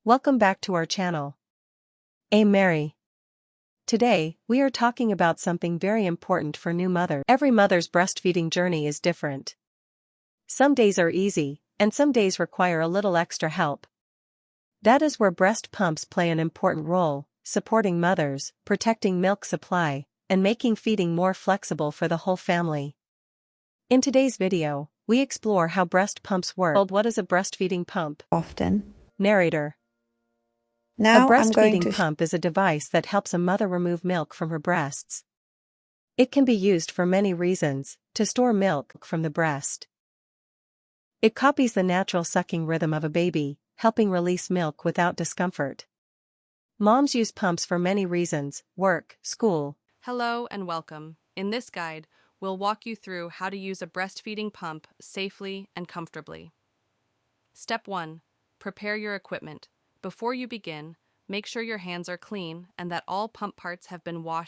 Welcome back to our channel. I'm Mary. Today, we are talking about something very important for new mothers. Every mother's breastfeeding journey is different. Some days are easy, and some days require a little extra help. That is where breast pumps play an important role, supporting mothers, protecting milk supply, and making feeding more flexible for the whole family. In today's video, we explore how breast pumps work. What is a breastfeeding pump? Often. Narrator. A Now I'm going breastfeeding to pump is a device that helps a mother remove milk from her breasts. It can be used for many reasons: to store milk from the breast. It copies the natural sucking rhythm of a baby, helping release milk without discomfort. Moms use pumps for many reasons: work, school. Hello and welcome. In this guide, we'll walk you through how to use a breastfeeding pump safely and comfortably. Step 1. Prepare your equipment. Before you begin, make sure your hands are clean and that all pump parts have been washed